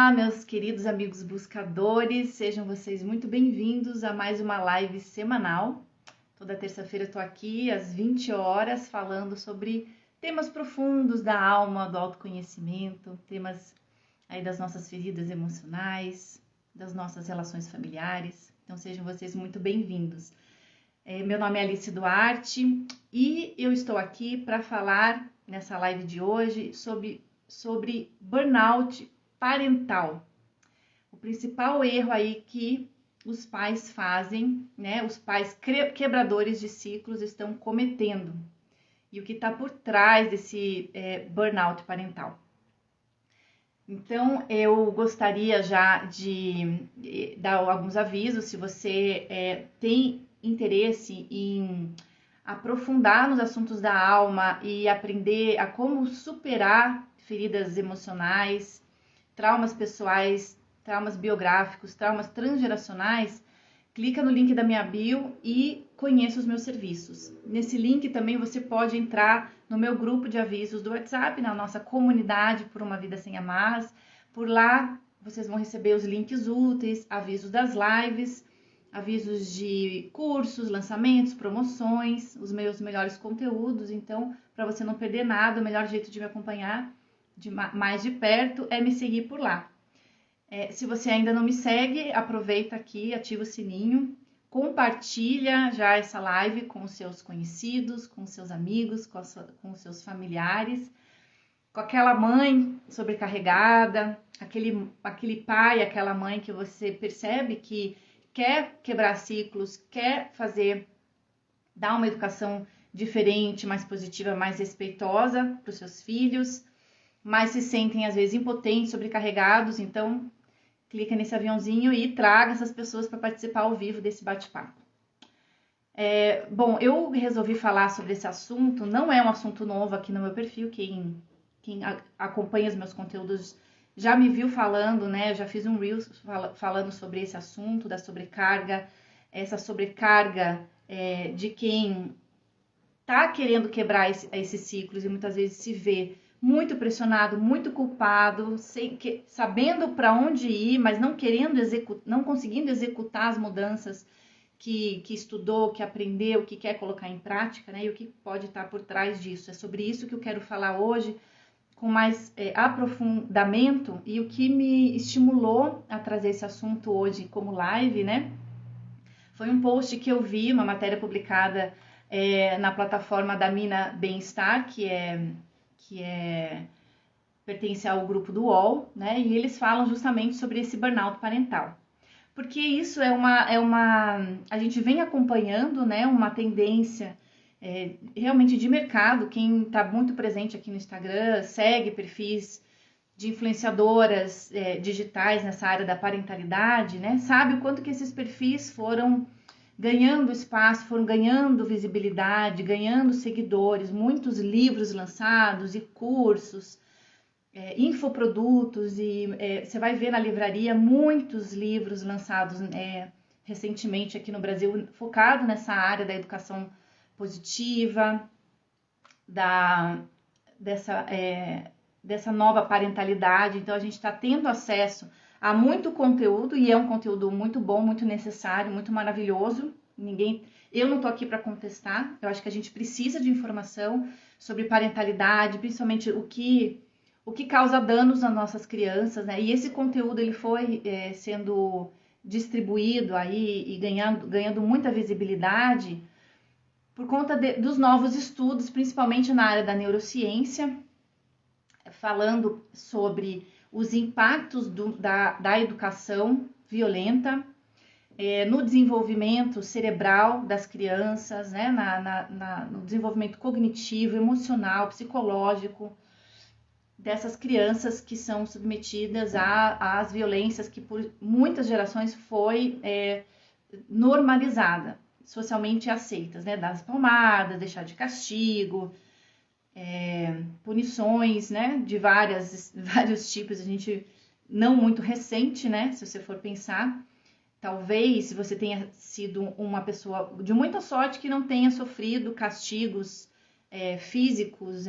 Olá, meus queridos amigos buscadores, sejam vocês muito bem-vindos a mais uma live semanal. Toda terça-feira eu tô aqui às 20 horas falando sobre temas profundos da alma, do autoconhecimento, temas aí das nossas feridas emocionais, das nossas relações familiares. Então sejam vocês muito bem-vindos. Meu nome é Alice Duarte e eu estou aqui para falar nessa live de hoje sobre burnout parental. O principal erro aí que os pais fazem, né? Os pais quebradores de ciclos estão cometendo. E o que está por trás desse burnout parental. Então, eu gostaria já de dar alguns avisos. Se você tem interesse em aprofundar nos assuntos da alma e aprender a como superar feridas emocionais, traumas pessoais, traumas biográficos, traumas transgeracionais, clica no link da minha bio e conheça os meus serviços. Nesse link também você pode entrar no meu grupo de avisos do WhatsApp, na nossa comunidade Por uma Vida Sem Amarras. Por lá vocês vão receber os links úteis, avisos das lives, avisos de cursos, lançamentos, promoções, os meus melhores conteúdos. Então, para você não perder nada, o melhor jeito de me acompanhar mais de perto é me seguir por lá. Se você ainda não me segue, aproveita aqui, ativa o sininho, compartilha já essa live com os seus conhecidos, com os seus amigos, com os seus familiares, com aquela mãe sobrecarregada, aquele pai, aquela mãe que você percebe que quer quebrar ciclos, quer dar uma educação diferente, mais positiva, mais respeitosa para os seus filhos, mas se sentem às vezes impotentes, sobrecarregados. Então clica nesse aviãozinho e traga essas pessoas para participar ao vivo desse bate-papo. Bom, eu resolvi falar sobre esse assunto, não é um assunto novo aqui no meu perfil, quem acompanha os meus conteúdos já me viu falando, né? Eu já fiz um Reels falando sobre esse assunto da sobrecarga, essa sobrecarga de quem tá querendo quebrar esses ciclos e muitas vezes se vê muito pressionado, muito culpado, sabendo para onde ir, mas não conseguindo executar as mudanças que estudou, que aprendeu, que quer colocar em prática, né? E o que pode estar por trás disso. É sobre isso que eu quero falar hoje, com mais aprofundamento, e o que me estimulou a trazer esse assunto hoje como live, né? Foi um post que eu vi, uma matéria publicada na plataforma da Mina Bem-Estar, que pertence ao grupo do UOL, né? E eles falam justamente sobre esse burnout parental. Porque isso a gente vem acompanhando, né, uma tendência realmente de mercado. Quem está muito presente aqui no Instagram, segue perfis de influenciadoras digitais nessa área da parentalidade, né, sabe o quanto que esses perfis foram ganhando espaço, foram ganhando visibilidade, ganhando seguidores, muitos livros lançados e cursos, infoprodutos, e você vai ver na livraria muitos livros lançados recentemente aqui no Brasil, focado nessa área da educação positiva, dessa nova parentalidade. Então a gente está tendo acesso a muito conteúdo, e é um conteúdo muito bom, muito necessário, muito maravilhoso. Eu não estou aqui para contestar. Eu acho que a gente precisa de informação sobre parentalidade, principalmente o que causa danos nas nossas crianças, né? E esse conteúdo ele foi sendo distribuído aí e ganhando muita visibilidade por conta dos novos estudos, principalmente na área da neurociência, falando sobre os impactos da educação violenta no desenvolvimento cerebral das crianças, né? No desenvolvimento cognitivo, emocional, psicológico dessas crianças que são submetidas às violências que por muitas gerações foi normalizada, socialmente aceitas, né? Dar as palmadas, deixar de castigo, punições, né? De vários tipos. A gente não muito recente, né? Se você for pensar, talvez se você tenha sido uma pessoa de muita sorte que não tenha sofrido castigos físicos,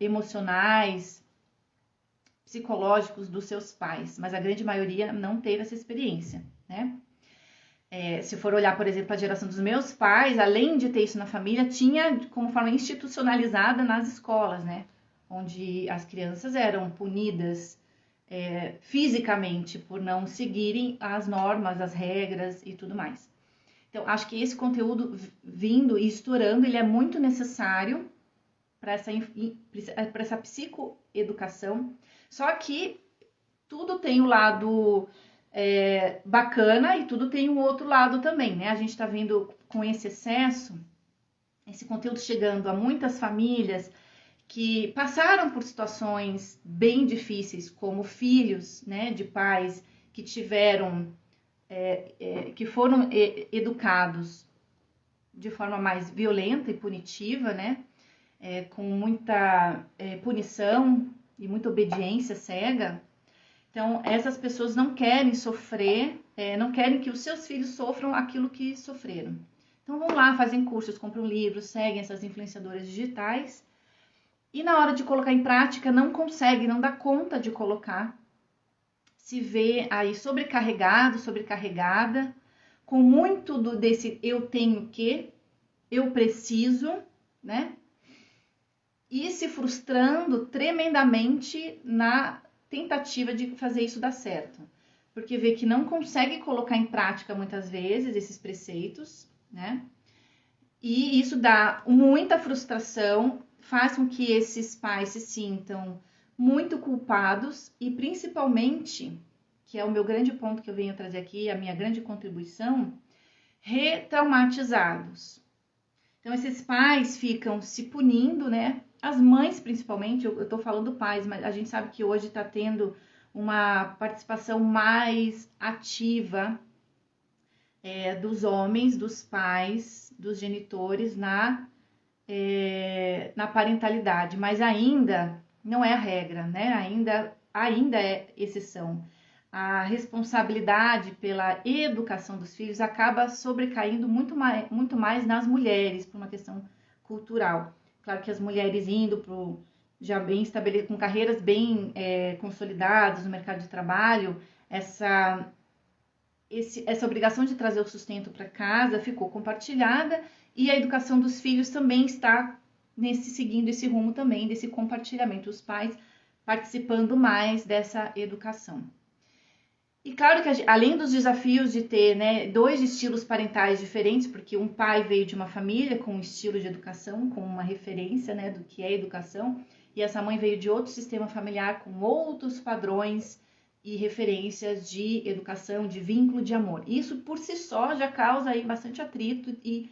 emocionais, psicológicos dos seus pais, mas a grande maioria não teve essa experiência, né? Se for olhar, por exemplo, a geração dos meus pais, além de ter isso na família, tinha como forma institucionalizada nas escolas, né? Onde as crianças eram punidas fisicamente por não seguirem as normas, as regras e tudo mais. Então, acho que esse conteúdo vindo e estourando, ele é muito necessário para essa psicoeducação. Só que tudo tem o lado bacana e tudo tem um outro lado também, né? A gente está vendo com esse excesso, esse conteúdo chegando a muitas famílias que passaram por situações bem difíceis, como filhos, né, de pais que tiveram, que foram educados de forma mais violenta e punitiva, né, com muita punição e muita obediência cega. Então, essas pessoas não querem sofrer, não querem que os seus filhos sofram aquilo que sofreram. Então, vão lá, fazem cursos, compram livros, seguem essas influenciadoras digitais e na hora de colocar em prática não consegue, não dá conta de colocar. Se vê aí sobrecarregado, sobrecarregada, com muito desse eu tenho que, eu preciso, né? E se frustrando tremendamente na tentativa de fazer isso dar certo. Porque vê que não consegue colocar em prática muitas vezes esses preceitos, né? E isso dá muita frustração, faz com que esses pais se sintam muito culpados e principalmente, que é o meu grande ponto que eu venho trazer aqui, a minha grande contribuição, retraumatizados. Então, esses pais ficam se punindo, né? As mães, principalmente, eu tô falando pais, mas a gente sabe que hoje está tendo uma participação mais ativa dos homens, dos pais, dos genitores na parentalidade, mas ainda não é a regra, né? Ainda é exceção. A responsabilidade pela educação dos filhos acaba sobrecaindo muito mais nas mulheres, por uma questão cultural. Claro que as mulheres indo já bem estabelecidas, com carreiras bem consolidadas no mercado de trabalho, essa obrigação de trazer o sustento para casa ficou compartilhada e a educação dos filhos também está seguindo esse rumo também, desse compartilhamento, os pais participando mais dessa educação. E claro que além dos desafios de ter, né, dois estilos parentais diferentes, porque um pai veio de uma família com um estilo de educação, com uma referência, né, do que é educação, e essa mãe veio de outro sistema familiar com outros padrões e referências de educação, de vínculo de amor. Isso por si só já causa aí bastante atrito e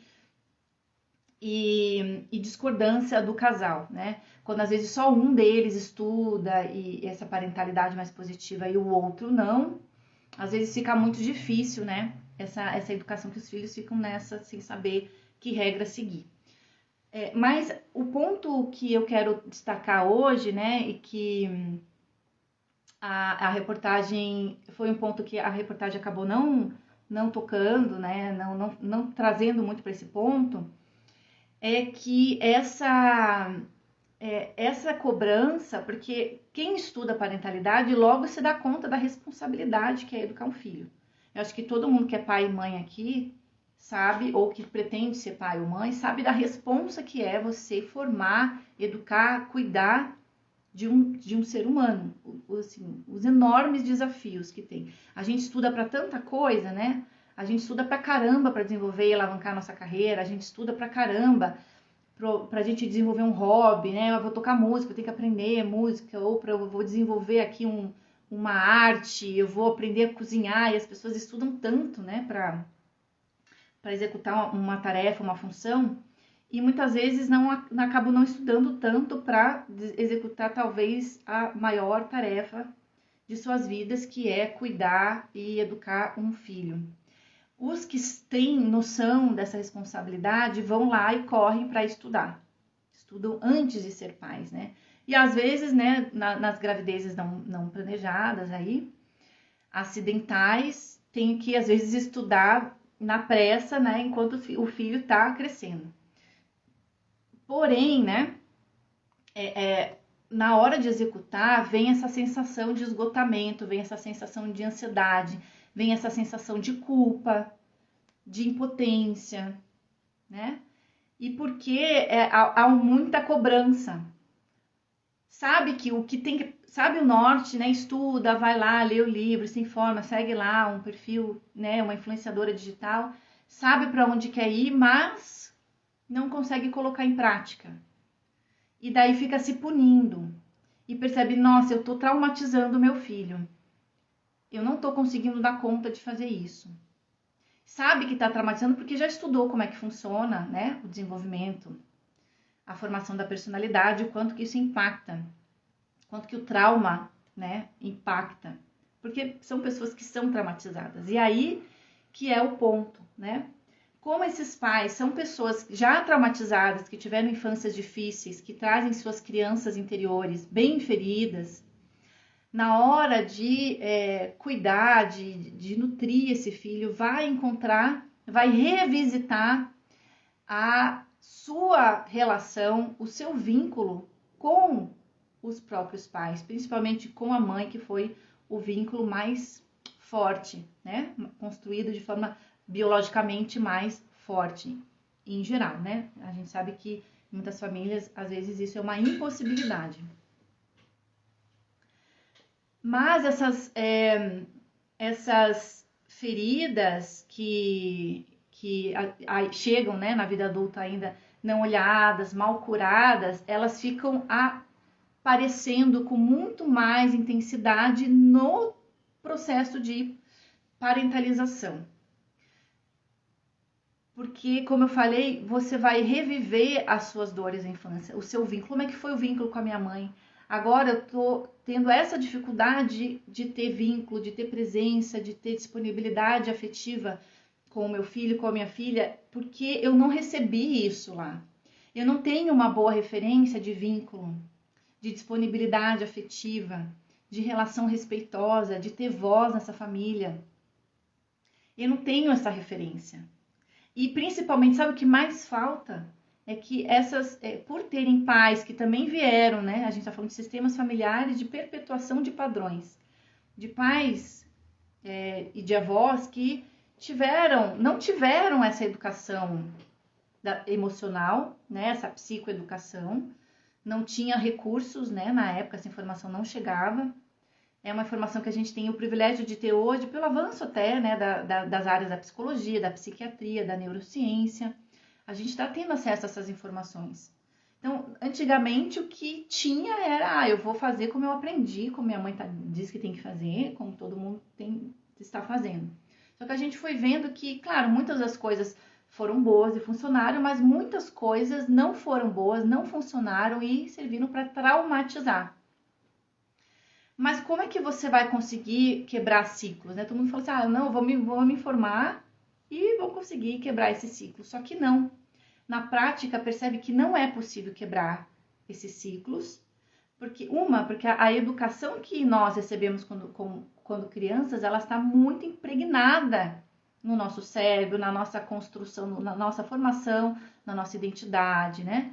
discordância do casal, né? Quando às vezes só um deles estuda e essa parentalidade mais positiva e o outro não, às vezes fica muito difícil, né? Essa educação que os filhos ficam nessa sem saber que regra seguir. Mas o ponto que eu quero destacar hoje, né, e que a reportagem foi um ponto que a reportagem acabou não tocando, né, não trazendo muito para esse ponto, é que essa cobrança, porque quem estuda parentalidade logo se dá conta da responsabilidade que é educar um filho. Eu acho que todo mundo que é pai e mãe aqui sabe, ou que pretende ser pai ou mãe, sabe da responsa que é você formar, educar, cuidar de um ser humano, assim, os enormes desafios que tem. A gente estuda para tanta coisa, né? A gente estuda pra caramba para desenvolver e alavancar a nossa carreira, a gente estuda pra caramba pra gente desenvolver um hobby, né? Eu vou tocar música, eu tenho que aprender música, ou eu vou desenvolver aqui uma arte, eu vou aprender a cozinhar, e as pessoas estudam tanto, né, para executar uma tarefa, uma função, e muitas vezes acabam não estudando tanto para executar talvez a maior tarefa de suas vidas, que é cuidar e educar um filho. Os que têm noção dessa responsabilidade vão lá e correm para estudar. Estudam antes de ser pais, né? E às vezes, né, nas gravidezes não planejadas aí, acidentais, tem que às vezes estudar na pressa, né, enquanto o filho está crescendo. Porém, né, na hora de executar, vem essa sensação de esgotamento, vem essa sensação de ansiedade, vem essa sensação de culpa, de impotência, né? E porque há muita cobrança. Sabe que o que tem que... Sabe o norte, né? Estuda, vai lá, lê o livro, se informa, segue lá um perfil, né? Uma influenciadora digital, sabe para onde quer ir, mas não consegue colocar em prática. E daí fica se punindo. E percebe, nossa, eu tô traumatizando meu filho. Eu não tô conseguindo dar conta de fazer isso. Sabe que tá traumatizando porque já estudou como é que funciona, né? O desenvolvimento, a formação da personalidade, o quanto que isso impacta. Quanto que o trauma, né, impacta. Porque são pessoas que são traumatizadas. E aí que é o ponto, né? Como esses pais são pessoas já traumatizadas, que tiveram infâncias difíceis, que trazem suas crianças interiores bem feridas, na hora de cuidar, de nutrir esse filho, vai encontrar, vai revisitar a sua relação, o seu vínculo com os próprios pais, principalmente com a mãe, que foi o vínculo mais forte, né? Construído de forma biologicamente mais forte, em geral, né? A gente sabe que em muitas famílias, às vezes, isso é uma impossibilidade. Mas essas feridas que chegam, né, na vida adulta ainda não olhadas, mal curadas, elas ficam aparecendo com muito mais intensidade no processo de parentalização. Porque, como eu falei, você vai reviver as suas dores da infância, o seu vínculo. Como é que foi o vínculo com a minha mãe? Agora eu tô tendo essa dificuldade de ter vínculo, de ter presença, de ter disponibilidade afetiva com o meu filho, com a minha filha, porque eu não recebi isso lá. Eu não tenho uma boa referência de vínculo, de disponibilidade afetiva, de relação respeitosa, de ter voz nessa família. Eu não tenho essa referência. E principalmente, sabe o que mais falta? É que por terem pais que também vieram, né? A gente está falando de sistemas familiares de perpetuação de padrões, de pais e de avós que não tiveram essa educação emocional, né? Essa psicoeducação, não tinha recursos, né? Na época essa informação não chegava. É uma informação que a gente tem o privilégio de ter hoje, pelo avanço até, né, das áreas da psicologia, da psiquiatria, da neurociência. A gente está tendo acesso a essas informações. Então, antigamente o que tinha era, eu vou fazer como eu aprendi, como minha mãe diz que tem que fazer, como todo mundo está fazendo. Só que a gente foi vendo que, claro, muitas das coisas foram boas e funcionaram, mas muitas coisas não foram boas, não funcionaram e serviram para traumatizar. Mas como é que você vai conseguir quebrar ciclos, né? Todo mundo fala assim, não, vou me informar e vou conseguir quebrar esse ciclo. Só que não. Na prática, percebe que não é possível quebrar esses ciclos, porque a educação que nós recebemos quando crianças, ela está muito impregnada no nosso cérebro, na nossa construção, na nossa formação, na nossa identidade, né?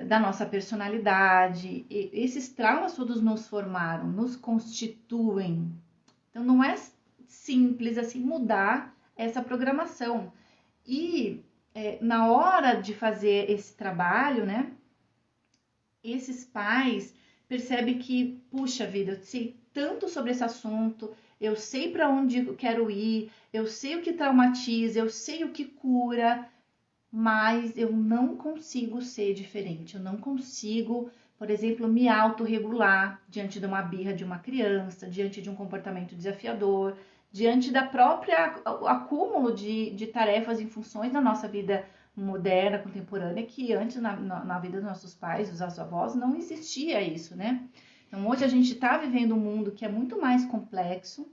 Da nossa personalidade. E esses traumas todos nos formaram, nos constituem. Então não é simples assim mudar essa programação. E na hora de fazer esse trabalho, né, esses pais percebem que, puxa vida, eu sei tanto sobre esse assunto, eu sei para onde eu quero ir, eu sei o que traumatiza, eu sei o que cura, mas eu não consigo ser diferente, eu não consigo, por exemplo, me autorregular diante de uma birra de uma criança, diante de um comportamento desafiador, diante da própria acúmulo de tarefas e funções na nossa vida moderna, contemporânea, que antes na vida dos nossos pais, dos nossos avós, não existia isso, né? Então hoje a gente está vivendo um mundo que é muito mais complexo,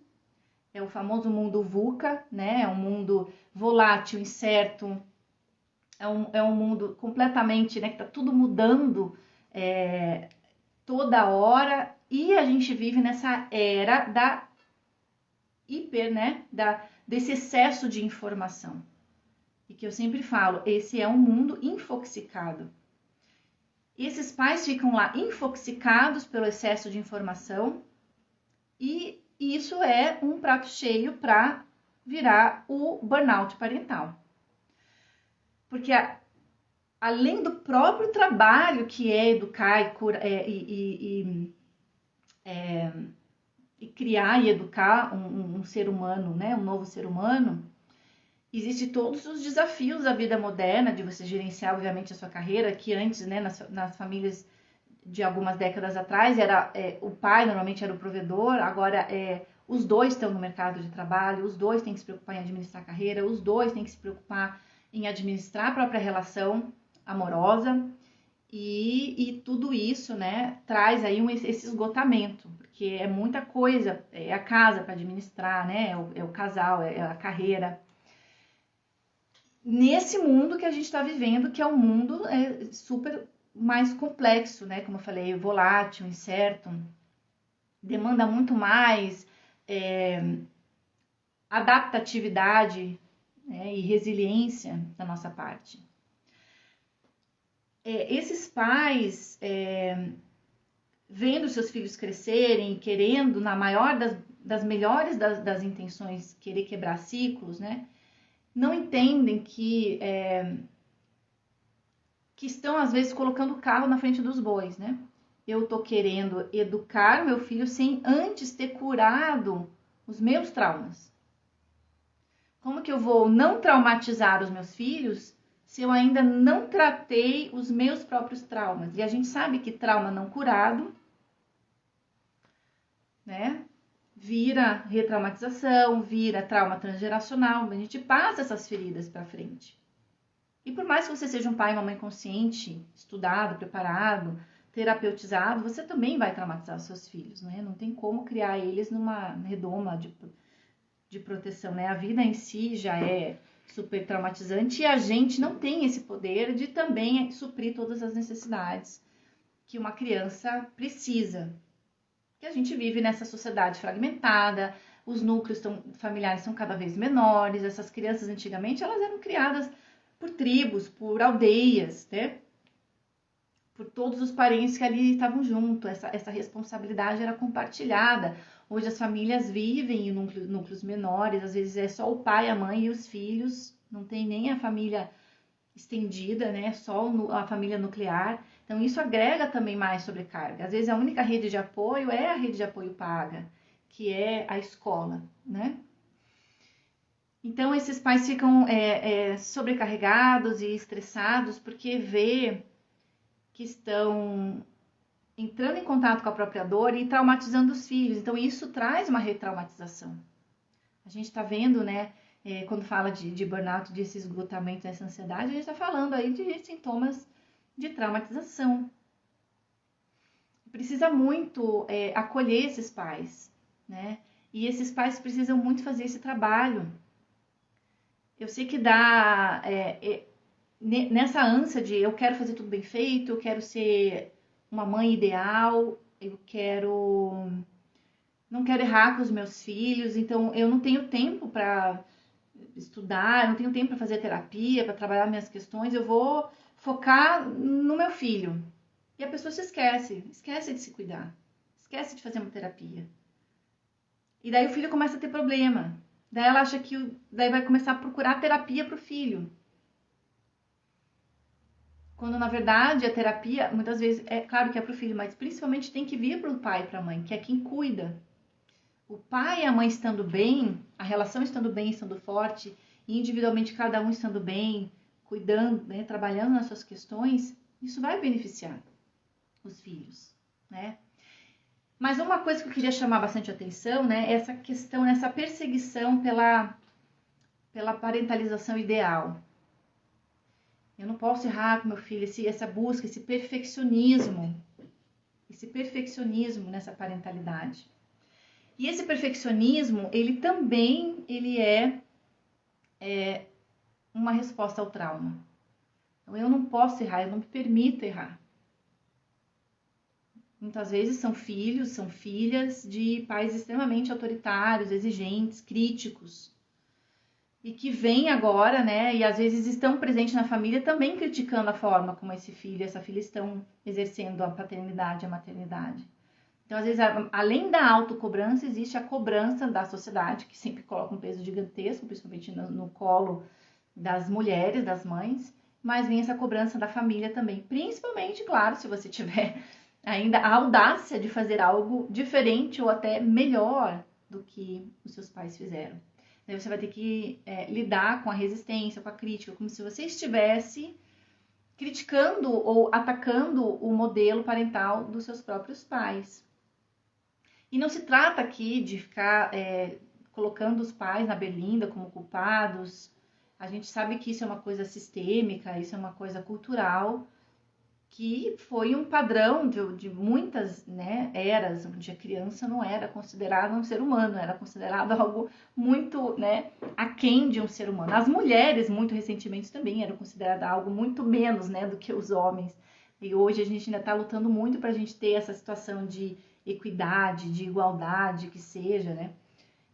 é o famoso mundo VUCA, né? É um mundo volátil, incerto, é um mundo completamente, né, que está tudo mudando toda hora, e a gente vive nessa era da desse excesso de informação. E que eu sempre falo, esse é um mundo infoxicado. Esses pais ficam lá infoxicados pelo excesso de informação e isso é um prato cheio para virar o burnout parental. Porque além do próprio trabalho que é educar e criar e educar um ser humano, né, um novo ser humano, existem todos os desafios da vida moderna, de você gerenciar, obviamente, a sua carreira, que antes, né, nas famílias de algumas décadas atrás, o pai normalmente era o provedor, agora os dois estão no mercado de trabalho, os dois têm que se preocupar em administrar a carreira, os dois têm que se preocupar em administrar a própria relação amorosa, e tudo isso, né, traz aí esse esgotamento, porque é muita coisa, é a casa para administrar, né, é o casal, é a carreira. Nesse mundo que a gente está vivendo, que é um mundo super mais complexo, né, como eu falei, volátil, incerto, demanda muito mais adaptatividade, né, e resiliência da nossa parte. Esses pais, vendo seus filhos crescerem, querendo, na maior das melhores das intenções, querer quebrar ciclos, né, não entendem que estão, às vezes, colocando o carro na frente dos bois, né? Eu tô querendo educar meu filho sem antes ter curado os meus traumas. Como que eu vou não traumatizar os meus filhos se eu ainda não tratei os meus próprios traumas? E a gente sabe que trauma não curado, né, vira retraumatização, vira trauma transgeracional, a gente passa essas feridas para frente. E por mais que você seja um pai e uma mãe consciente, estudado, preparado, terapeutizado, você também vai traumatizar os seus filhos, né? Não tem como criar eles numa redoma de proteção, né? A vida em si já é super traumatizante e a gente não tem esse poder de também suprir todas as necessidades que uma criança precisa. Que a gente vive nessa sociedade fragmentada, os núcleos familiares são cada vez menores, essas crianças antigamente elas eram criadas por tribos, por aldeias, né? Por todos os parentes que ali estavam juntos, essa responsabilidade era compartilhada. Hoje as famílias vivem em núcleos menores, às vezes é só o pai, a mãe e os filhos, não tem nem a família estendida, né? Só a família nuclear. Então isso agrega também mais sobrecarga. Às vezes a única rede de apoio é a rede de apoio paga, que é a escola, né? Então esses pais ficam sobrecarregados e estressados porque vê que estão entrando em contato com a própria dor e traumatizando os filhos. Então isso traz uma retraumatização. A gente está vendo, né, quando fala de burnout, desse esgotamento, dessa ansiedade, a gente está falando aí de sintomas de traumatização. Precisa muito acolher esses pais, né? E esses pais precisam muito fazer esse trabalho. Eu sei que dá nessa ânsia de eu quero fazer tudo bem feito, eu quero ser uma mãe ideal, não quero errar com os meus filhos, então eu não tenho tempo para estudar, eu não tenho tempo para fazer terapia, para trabalhar minhas questões, eu vou focar no meu filho. E a pessoa se esquece de se cuidar, esquece de fazer uma terapia. E daí o filho começa a ter problema. Daí ela acha que daí vai começar a procurar terapia para o filho. Quando na verdade a terapia, muitas vezes, é claro que é para o filho, mas principalmente tem que vir para o pai e para a mãe, que é quem cuida. O pai e a mãe estando bem, a relação estando bem, estando forte, e individualmente cada um estando bem, cuidando, né, trabalhando nas suas questões, isso vai beneficiar os filhos, né? Mas uma coisa que eu queria chamar bastante atenção, né, é essa questão, essa perseguição pela parentalização ideal. Eu não posso errar com meu filho, essa busca, esse perfeccionismo nessa parentalidade. E esse perfeccionismo, ele também é uma resposta ao trauma. Então, eu não posso errar, eu não me permito errar. Muitas vezes são filhos, são filhas de pais extremamente autoritários, exigentes, críticos. e que vêm agora, né, e às vezes estão presentes na família também criticando a forma como esse filho e essa filha estão exercendo a paternidade, a maternidade. Então, às vezes, além da autocobrança, existe a cobrança da sociedade, que sempre coloca um peso gigantesco, principalmente no colo das mulheres, das mães, mas vem essa cobrança da família também. Principalmente, claro, se você tiver ainda a audácia de fazer algo diferente ou até melhor do que os seus pais fizeram. Daí você vai ter que lidar com a resistência, com a crítica, como se você estivesse criticando ou atacando o modelo parental dos seus próprios pais. E não se trata aqui de ficar colocando os pais na berlinda como culpados. A gente sabe que isso é uma coisa sistêmica, isso é uma coisa cultural, que foi um padrão de muitas, né, eras, onde a criança não era considerada um ser humano, era considerado algo muito, né, aquém de um ser humano. As mulheres, muito recentemente, também eram consideradas algo muito menos, né, do que os homens. E hoje a gente ainda está lutando muito para a gente ter essa situação de equidade, de igualdade, que seja, né?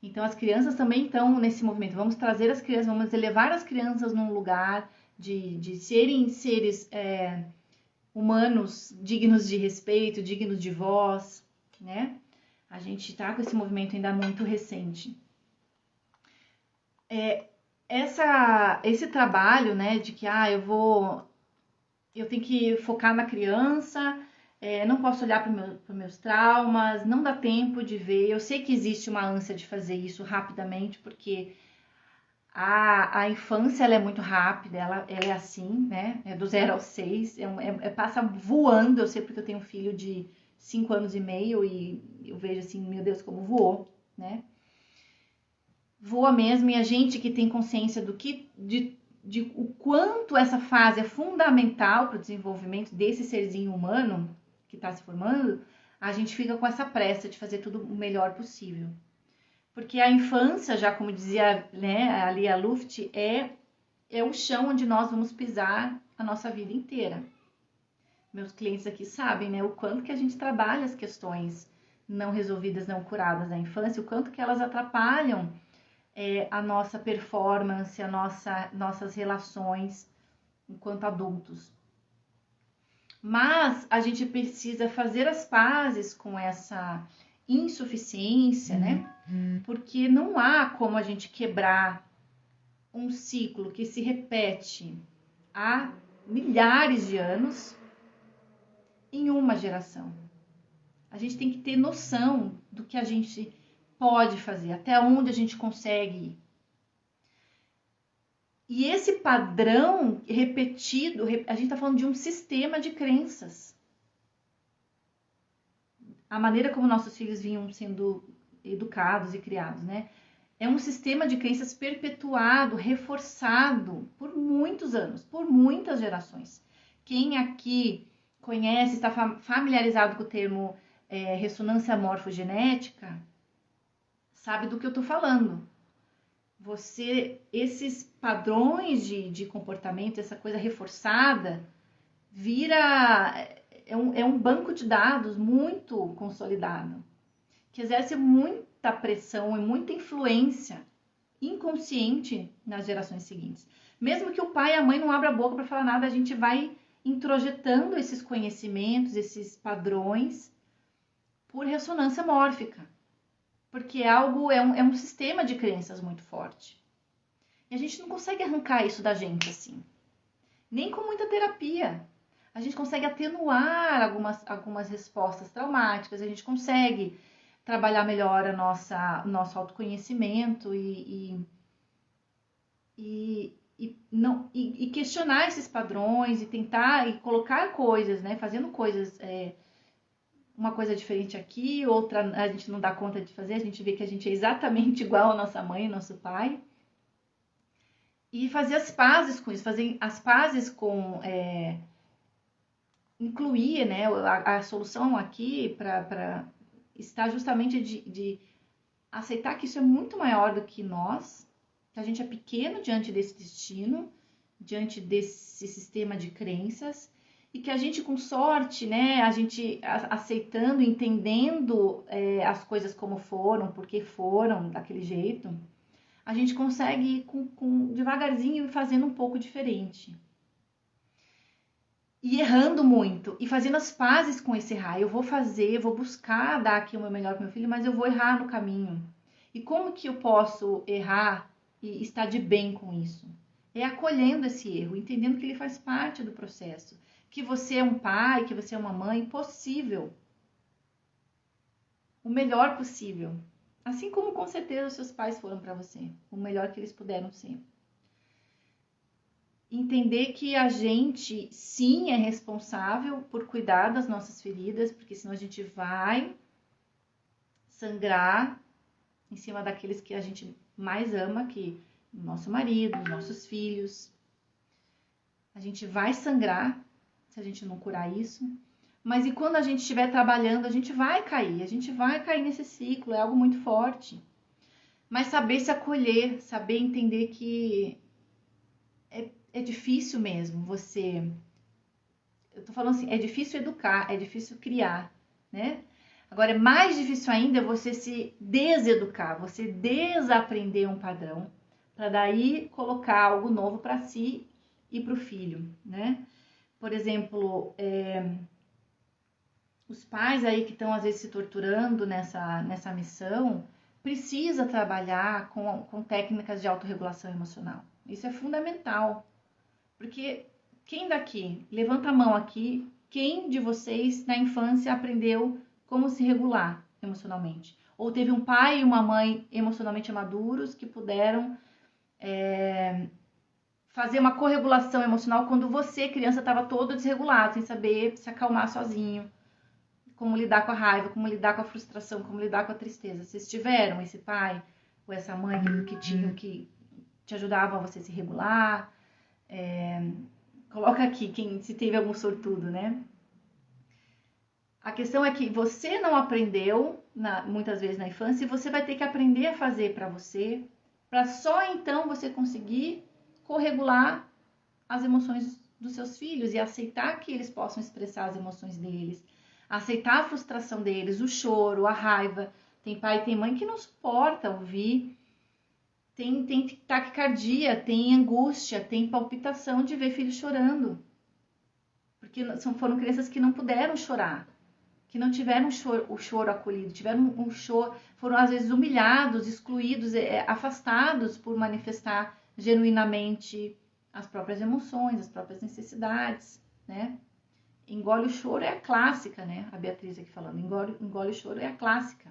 Então as crianças também estão nesse movimento. Vamos trazer as crianças, vamos elevar as crianças num lugar de serem seres humanos dignos de respeito, dignos de voz, né? A gente está com esse movimento ainda muito recente. Esse trabalho, né, de que eu tenho que focar na criança, não posso olhar para meus traumas, não dá tempo de ver. Eu sei que existe uma ânsia de fazer isso rapidamente, porque a infância ela é muito rápida, ela é assim, né? É do 0 ao 6, passa voando. Eu sei porque eu tenho um filho de 5 anos e meio e eu vejo assim, meu Deus, como voou, né? Voa mesmo, e a gente que tem consciência de o quanto essa fase é fundamental para o desenvolvimento desse serzinho humano que está se formando, a gente fica com essa pressa de fazer tudo o melhor possível. Porque a infância, já como dizia, né, a Lia Luft, é o chão onde nós vamos pisar a nossa vida inteira. Meus clientes aqui sabem, né, o quanto que a gente trabalha as questões não resolvidas, não curadas da infância, o quanto que elas atrapalham a nossa performance, nossas relações enquanto adultos. Mas a gente precisa fazer as pazes com essa insuficiência, né? Porque não há como a gente quebrar um ciclo que se repete há milhares de anos em uma geração. A gente tem que ter noção do que a gente pode fazer, até onde a gente consegue ir. E esse padrão repetido, a gente está falando de um sistema de crenças. A maneira como nossos filhos vinham sendo educados e criados, né? É um sistema de crenças perpetuado, reforçado por muitos anos, por muitas gerações. Quem aqui conhece, está familiarizado com o termo ressonância morfogenética, sabe do que eu estou falando. Esses padrões de comportamento, essa coisa reforçada, é um banco de dados muito consolidado, que exerce muita pressão e muita influência inconsciente nas gerações seguintes. Mesmo que o pai e a mãe não abram a boca para falar nada, a gente vai introjetando esses conhecimentos, esses padrões por ressonância mórfica. Porque é um sistema de crenças muito forte. E a gente não consegue arrancar isso da gente assim. Nem com muita terapia. A gente consegue atenuar algumas respostas traumáticas, a gente consegue trabalhar melhor nosso autoconhecimento e questionar esses padrões e tentar e colocar coisas, né? Fazendo coisas, uma coisa diferente aqui, outra a gente não dá conta de fazer, a gente vê que a gente é exatamente igual à nossa mãe e nosso pai. E fazer as pazes com isso, fazer as pazes com incluir, né, a solução aqui para estar justamente de aceitar que isso é muito maior do que nós, que a gente é pequeno diante desse destino, diante desse sistema de crenças, e que a gente, com sorte, né, a gente aceitando, entendendo as coisas como foram, porque foram daquele jeito, a gente consegue ir devagarzinho e fazendo um pouco diferente. E errando muito, e fazendo as pazes com esse errar. Eu vou buscar dar aqui o meu melhor para meu filho, mas eu vou errar no caminho. E como que eu posso errar e estar de bem com isso? É acolhendo esse erro, entendendo que ele faz parte do processo. Que você é um pai, que você é uma mãe possível. O melhor possível. Assim como com certeza os seus pais foram para você. O melhor que eles puderam ser. Entender que a gente sim é responsável por cuidar das nossas feridas, porque senão a gente vai sangrar em cima daqueles que a gente mais ama, que nosso marido, nossos filhos. A gente vai sangrar se a gente não curar isso. Mas e quando a gente estiver trabalhando, a gente vai cair nesse ciclo, é algo muito forte. Mas saber se acolher, saber entender que é difícil mesmo você... Eu tô falando assim, é difícil educar, é difícil criar, né? Agora, é mais difícil ainda você se deseducar, você desaprender um padrão, para daí colocar algo novo para si e para o filho, né? Por exemplo, os pais aí que estão às vezes se torturando nessa missão, precisa trabalhar com técnicas de autorregulação emocional. Isso é fundamental, porque quem daqui, levanta a mão aqui, quem de vocês na infância aprendeu como se regular emocionalmente? Ou teve um pai e uma mãe emocionalmente maduros que puderam fazer uma corregulação emocional quando você, criança, estava todo desregulado, sem saber se acalmar sozinho, como lidar com a raiva, como lidar com a frustração, como lidar com a tristeza. Vocês tiveram esse pai ou essa mãe que te ajudavam a você se regular? Coloca aqui se teve algum sortudo, né? A questão é que você não aprendeu muitas vezes na infância e você vai ter que aprender a fazer para você, para só então você conseguir corregular as emoções dos seus filhos e aceitar que eles possam expressar as emoções deles, aceitar a frustração deles, o choro, a raiva. Tem pai e tem mãe que não suporta ouvir, tem taquicardia, tem angústia, tem palpitação de ver filho chorando, porque foram crianças que não puderam chorar, que não tiveram o choro acolhido, tiveram um choro, foram às vezes humilhados, excluídos, afastados por manifestar genuinamente as próprias emoções, as próprias necessidades, né? Engole o choro é a clássica, né? A Beatriz aqui falando, engole o choro é a clássica.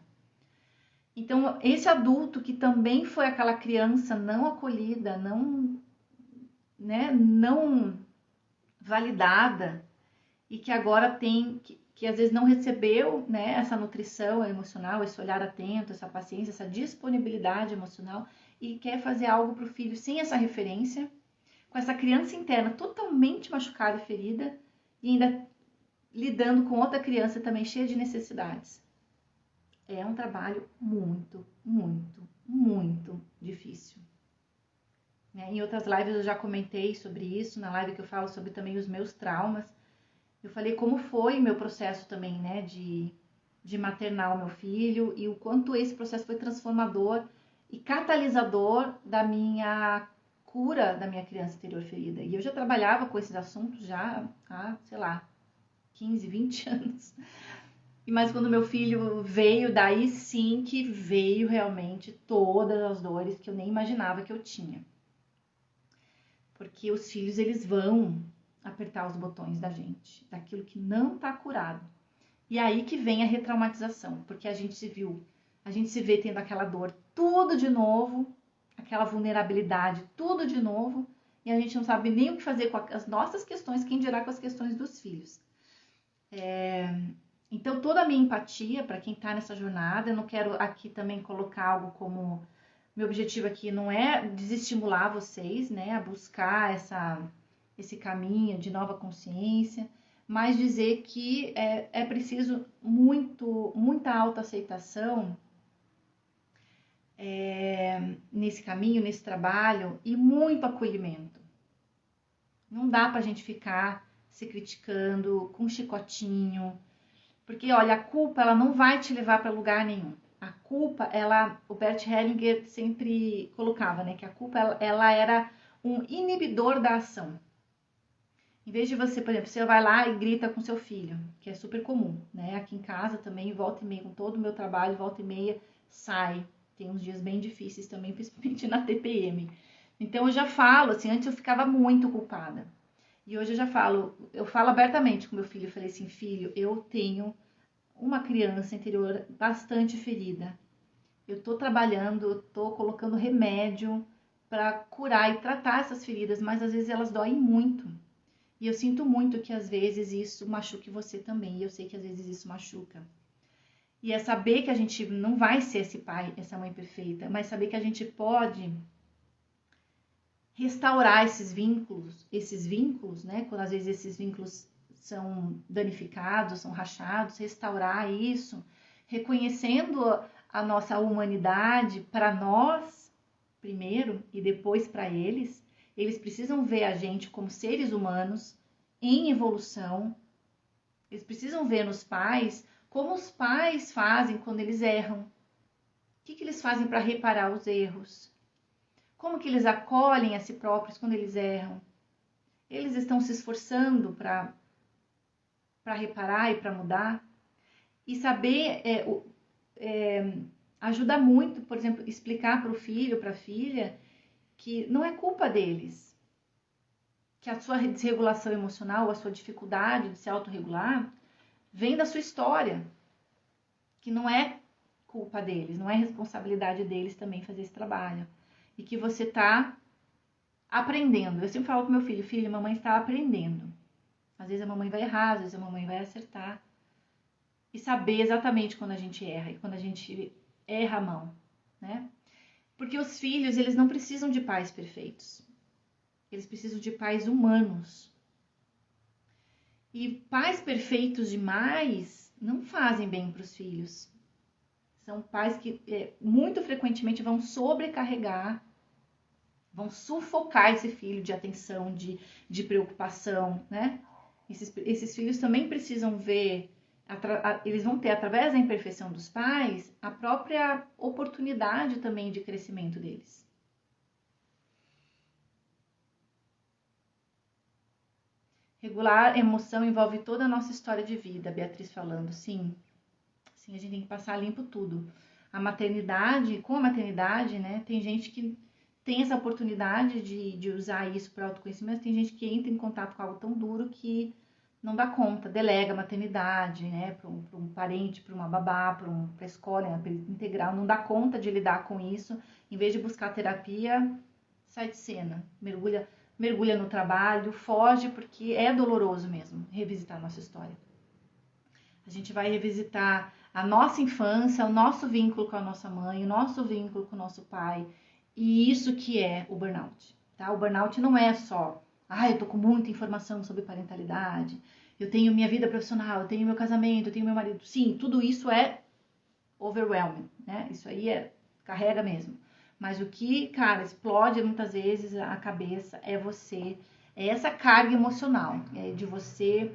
Então, esse adulto que também foi aquela criança não acolhida, não validada, e que agora tem, que às vezes não recebeu, né, essa nutrição emocional, esse olhar atento, essa paciência, essa disponibilidade emocional, e quer fazer algo para o filho sem essa referência, com essa criança interna totalmente machucada e ferida, e ainda lidando com outra criança também cheia de necessidades. É um trabalho muito, muito, muito difícil. Em outras lives eu já comentei sobre isso, na live que eu falo sobre também os meus traumas. Eu falei como foi meu processo também, né, de maternar o meu filho e o quanto esse processo foi transformador e catalisador da minha cura da minha criança interior ferida. E eu já trabalhava com esses assuntos já há, sei lá, 15, 20 anos. Mas quando meu filho veio, daí sim que veio realmente todas as dores que eu nem imaginava que eu tinha. Porque os filhos, eles vão apertar os botões da gente, daquilo que não está curado. E aí que vem a retraumatização, porque a gente se vê tendo aquela dor tudo de novo, aquela vulnerabilidade tudo de novo, e a gente não sabe nem o que fazer com as nossas questões, quem dirá com as questões dos filhos. Então, toda a minha empatia para quem está nessa jornada, eu não quero aqui também colocar algo como... Meu objetivo aqui não é desestimular vocês, né, a buscar esse caminho de nova consciência, mas dizer que é preciso muita autoaceitação nesse caminho, nesse trabalho, e muito acolhimento. Não dá pra gente ficar se criticando com chicotinho, porque olha, a culpa ela não vai te levar para lugar nenhum. A culpa, o Bert Hellinger sempre colocava, né, que a culpa ela era um inibidor da ação. Em vez de você, por exemplo, você vai lá e grita com seu filho, que é super comum, né? Aqui em casa também, volta e meia, com todo o meu trabalho, volta e meia, sai. Tem uns dias bem difíceis também, principalmente na TPM. Então eu já falo, assim, antes eu ficava muito culpada. E hoje eu falo abertamente com meu filho, eu falei assim, filho, eu tenho uma criança interior bastante ferida. Eu tô trabalhando, eu tô colocando remédio para curar e tratar essas feridas, mas às vezes elas doem muito. E eu sinto muito que às vezes isso machuque você também. E eu sei que às vezes isso machuca. E é saber que a gente não vai ser esse pai, essa mãe perfeita, mas saber que a gente pode restaurar esses vínculos, né? Quando às vezes esses vínculos são danificados, são rachados, restaurar isso, reconhecendo a nossa humanidade para nós primeiro e depois para eles. Eles precisam ver a gente como seres humanos em evolução. Eles precisam ver nos pais como os pais fazem quando eles erram. O que eles fazem para reparar os erros? Como que eles acolhem a si próprios quando eles erram? Eles estão se esforçando para reparar e para mudar? E saber ajuda muito, por exemplo, explicar para o filho, para a filha, que não é culpa deles, que a sua desregulação emocional, a sua dificuldade de se autorregular, vem da sua história, que não é culpa deles, não é responsabilidade deles também fazer esse trabalho, e que você está aprendendo. Eu sempre falo pro meu filho, filho, mamãe está aprendendo. Às vezes a mamãe vai errar, às vezes a mamãe vai acertar. E saber exatamente quando a gente erra e quando a gente erra a mão, né? Porque os filhos, eles não precisam de pais perfeitos. Eles precisam de pais humanos. E pais perfeitos demais não fazem bem para os filhos. São pais que muito frequentemente vão sobrecarregar, vão sufocar esse filho de atenção, de preocupação, né? Esses filhos também precisam ver, eles vão ter, através da imperfeição dos pais, a própria oportunidade também de crescimento deles. Regular emoção envolve toda a nossa história de vida, Beatriz falando. Sim, sim, a gente tem que passar limpo tudo. A maternidade, com a maternidade, né, tem gente que tem essa oportunidade de usar isso para autoconhecimento, tem gente que entra em contato com algo tão duro que não dá conta, delega a maternidade, né, para um parente, para uma babá, para a escola, né, integral, não dá conta de lidar com isso, em vez de buscar terapia, sai de cena, mergulha no trabalho, foge, porque é doloroso mesmo revisitar a nossa história. A gente vai revisitar a nossa infância, o nosso vínculo com a nossa mãe, o nosso vínculo com o nosso pai, e isso que é o burnout, tá? O burnout não é só, eu tô com muita informação sobre parentalidade, eu tenho minha vida profissional, eu tenho meu casamento, eu tenho meu marido. Sim, tudo isso é overwhelming, né? Isso aí carrega mesmo. Mas o que, cara, explode muitas vezes a cabeça é essa carga emocional, de você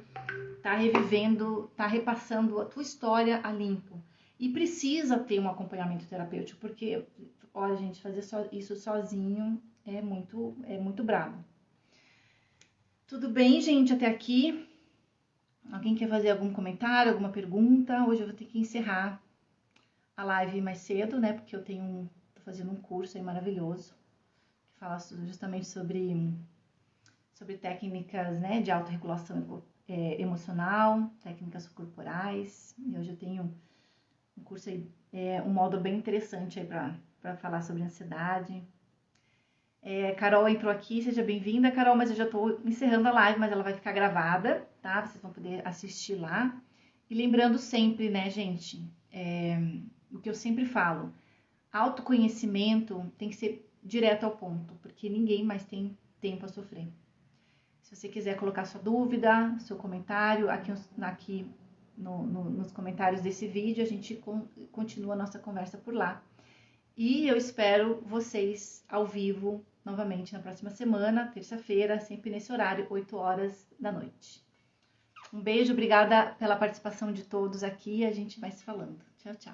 tá revivendo, tá repassando a tua história a limpo. E precisa ter um acompanhamento terapêutico, porque, olha, gente, fazer isso sozinho é muito brabo. Tudo bem, gente, até aqui? Alguém quer fazer algum comentário, alguma pergunta? Hoje eu vou ter que encerrar a live mais cedo, né? Porque tô fazendo um curso aí maravilhoso que fala justamente sobre técnicas, né, de autorregulação emocional, técnicas corporais. E hoje eu tenho um curso aí, um módulo bem interessante aí para falar sobre ansiedade. Carol entrou aqui, seja bem-vinda, Carol, mas eu já tô encerrando a live, mas ela vai ficar gravada, tá? Vocês vão poder assistir lá. E lembrando sempre, né, gente, o que eu sempre falo, autoconhecimento tem que ser direto ao ponto, porque ninguém mais tem tempo a sofrer. Se você quiser colocar sua dúvida, seu comentário, aqui nos comentários desse vídeo, a gente continua a nossa conversa por lá. E eu espero vocês ao vivo novamente na próxima semana, terça-feira, sempre nesse horário, 8 horas da noite. Um beijo, obrigada pela participação de todos aqui, a gente vai se falando. Tchau, tchau.